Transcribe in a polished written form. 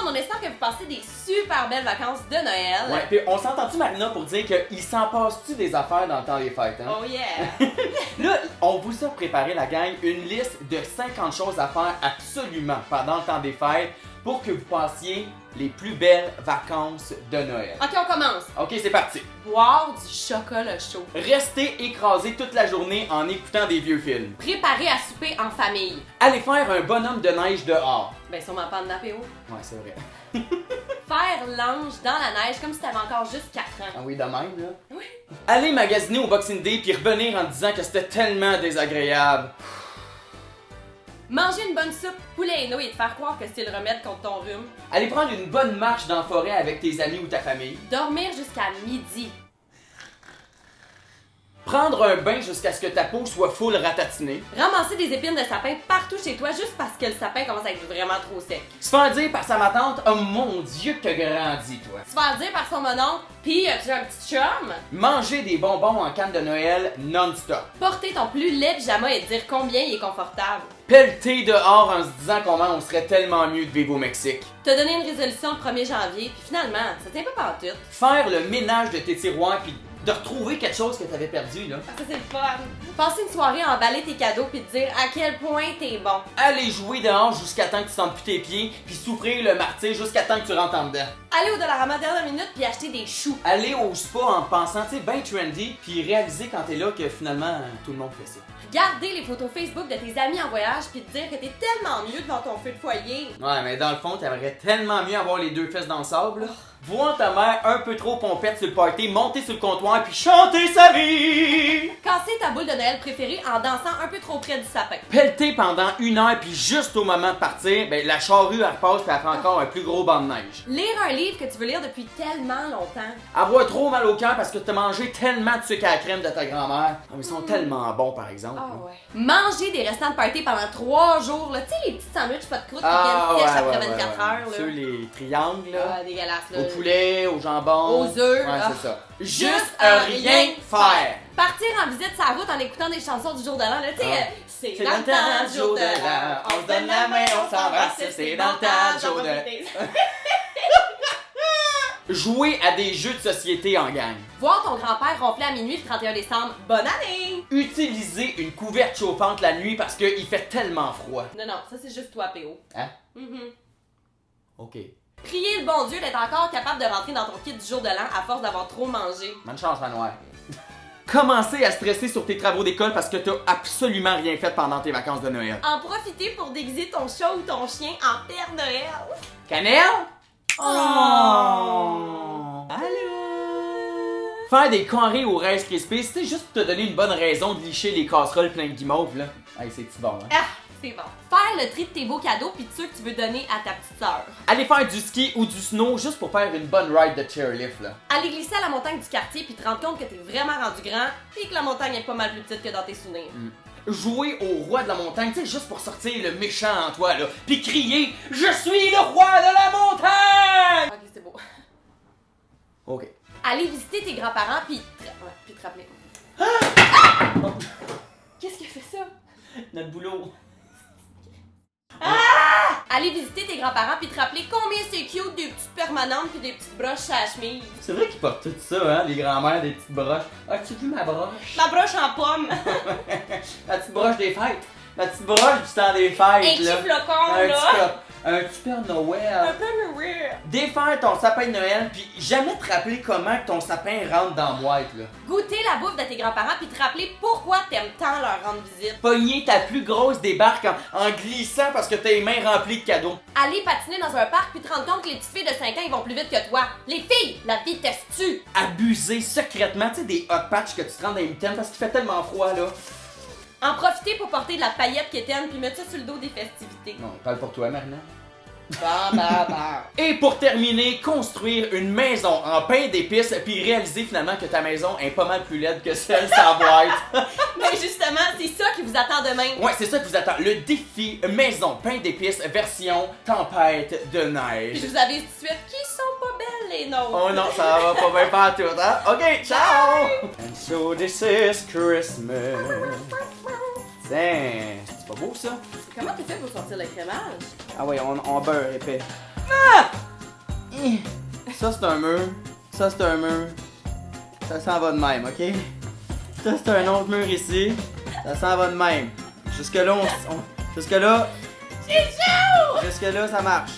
monde, on espère que vous passez des super belles vacances de Noël. Ouais, puis on s'entend-tu, Marina, pour dire qu'il s'en passe-tu des affaires dans le temps des fêtes, hein? Oh yeah! Là, on vous a préparé, la gang, une liste de 50 choses à faire absolument pendant le temps des fêtes pour que vous passiez les plus belles vacances de Noël. Ok, on commence. Ok, c'est parti. Boire du chocolat chaud. Restez écrasé toute la journée en écoutant des vieux films. Préparer à souper en famille. Allez faire un bonhomme de neige dehors. Ben sûrement pas de l'apéro. Ouais, c'est vrai. Faire l'ange dans la neige comme si t'avais encore juste 4 ans. Ah oui, de même, là. Oui. Allez magasiner au Boxing Day puis revenir en disant que c'était tellement désagréable. Manger une bonne soupe poulet et nouilles et te faire croire que c'est le remède contre ton rhume. Allez prendre une bonne marche dans la forêt avec tes amis ou ta famille. Dormir jusqu'à midi. Prendre un bain jusqu'à ce que ta peau soit full ratatinée. Ramasser des épines de sapin partout chez toi juste parce que le sapin commence à être vraiment trop sec. Se faire dire par sa ma-tante, oh mon Dieu que t'as grandi, toi. Se faire dire par son mononcle, pis tu as un petit chum. Manger des bonbons en canne de Noël non-stop. Porter ton plus laid pyjama et te dire combien il est confortable. Pelleter dehors en se disant comment on serait tellement mieux de vivre au Mexique. Te donner une résolution le 1er janvier, puis finalement, ça tient pas pantoute. Faire le ménage de tes tiroirs puis de retrouver quelque chose que t'avais perdu, là. Ça, c'est le fun. Passer une soirée à emballer tes cadeaux puis te dire à quel point t'es bon. Aller jouer dehors jusqu'à temps que tu sentes plus tes pieds puis souffrir le martyr jusqu'à temps que tu rentres en dedans. Aller au Dollarama dernière minute puis acheter des choux. Aller au spa en te pensant, tu sais, ben trendy puis réaliser quand t'es là que finalement, tout le monde fait ça. Garder les photos Facebook de tes amis en voyage puis te dire que t'es tellement mieux devant ton feu de foyer. Ouais, mais dans le fond, t'aimerais tellement mieux avoir les deux fesses dans le sable, là. Voir ta mère un peu trop pompette sur le party, monter sur le comptoir puis chanter sa vie! Casser ta boule de Noël préférée en dansant un peu trop près du sapin. Pelleter pendant 1 heure puis juste au moment de partir, ben la charrue elle repasse puis elle fait encore un plus gros banc de neige. Lire un livre que tu veux lire depuis tellement longtemps. Avoir trop mal au cœur parce que t'as mangé tellement de sucre à la crème de ta grand-mère. Ah, mais ils sont tellement bons, par exemple. Ah ouais. Manger des restants de party pendant 3 jours, là. Tu sais, les petits sandwichs pas de croûte qui Ah, viennent ouais, sèches après ouais, 24 ouais. heures, là. Ceux, les triangles, là. Ah, dégueulasse, là. Au poulet, au jambon. Aux œufs. Ouais, Ah. c'est ça. Juste rien faire. Partir en visite sa route en écoutant des chansons du jour de l'an, là, tu sais, Ah. c'est dans le temps du jour de l'an, on se donne la main, on s'embrasse, c'est dans le temps du jour de l'an. Jouer à des jeux de société en gang. Voir ton grand-père ronfler à minuit le 31 décembre, bonne année! Utiliser une couverte chauffante la nuit parce qu'il fait tellement froid. Non, non, ça c'est juste toi, PO. Hein? Mhm. Ok. Prier le bon Dieu d'être encore capable de rentrer dans ton kit du jour de l'an à force d'avoir trop mangé. Bonne chance, Manoir. Commencer à stresser sur tes travaux d'école parce que t'as absolument rien fait pendant tes vacances de Noël. En profiter pour déguiser ton chat ou ton chien en Père Noël. Cannelle? Oh! Allô? Faire des carrés au Rice Krispies, c'est juste pour te donner une bonne raison de licher les casseroles pleines de guimauve, là. Hey, c'est-tu bon, hein? Ah, c'est bon. Faire le tri de tes beaux cadeaux pis de ceux que tu veux donner à ta petite sœur. Aller faire du ski ou du snow juste pour faire une bonne ride de chairlift, là. Aller glisser à la montagne du quartier puis te rendre compte que t'es vraiment rendu grand et que la montagne est pas mal plus petite que dans tes souvenirs. Jouer au roi de la montagne, tu sais, juste pour sortir le méchant en toi, là. Puis crier « Je suis le roi de la montagne! Ok, c'est beau. » Ok. Aller visiter tes grands-parents puis te rappeler. Ah! Qu'est-ce qui a fait ça? Notre boulot. Aller visiter tes grands-parents puis te rappeler combien c'est cute des petites permanentes puis des petites broches à la chemise. C'est vrai qu'ils portent tout ça, hein, les grands-mères, des petites broches. As-tu vu ma broche? Ma broche en pomme. La petite broche des fêtes. La petite broche du temps des fêtes, Un là. petit flocon, là. Un petit Père Un Noël. peu Noël. Défaire ton sapin de Noël, puis jamais te rappeler comment que ton sapin rentre dans la boîte, là. Goûter la bouffe de tes grands-parents puis te rappeler pourquoi t'aimes tant leur rendre visite. Pogner ta plus grosse débarque en glissant parce que t'as les mains remplies de cadeaux. Aller patiner dans un parc puis te rendre compte que les petites filles de 5 ans ils vont plus vite que toi. Les filles, la vitesse tue. Abuser secrètement, tu sais, des hot patch que tu te rends dans les mitaines parce qu'il fait tellement froid, là. En profiter pour porter de la paillette quétaine puis mettre ça sur le dos des festivités. Non, parle pour toi, Marina. Bah. Et pour terminer, construire une maison en pain d'épices puis réaliser finalement que ta maison est pas mal plus laide que celle sans boîte. Mais justement, c'est ça qui vous attend demain. Ouais, c'est ça qui vous attend. Le défi maison pain d'épices version tempête de Puis neige. je vous avise tout de suite qui sont pas belles les nôtres. Oh non, ça va pas bien pas tout, hein? Ok, ciao! And so this is Christmas. Tiens, c'est pas beau ça? Comment tu fais pour sortir le crémage? Ah ouais, on beurre épais. Ça, c'est un mur. Ça, c'est un mur. Ça s'en va de même, ok? Ça, c'est un autre mur ici. Ça s'en va de même. Jusque-là, Jusque-là... Jusque-là, ça marche.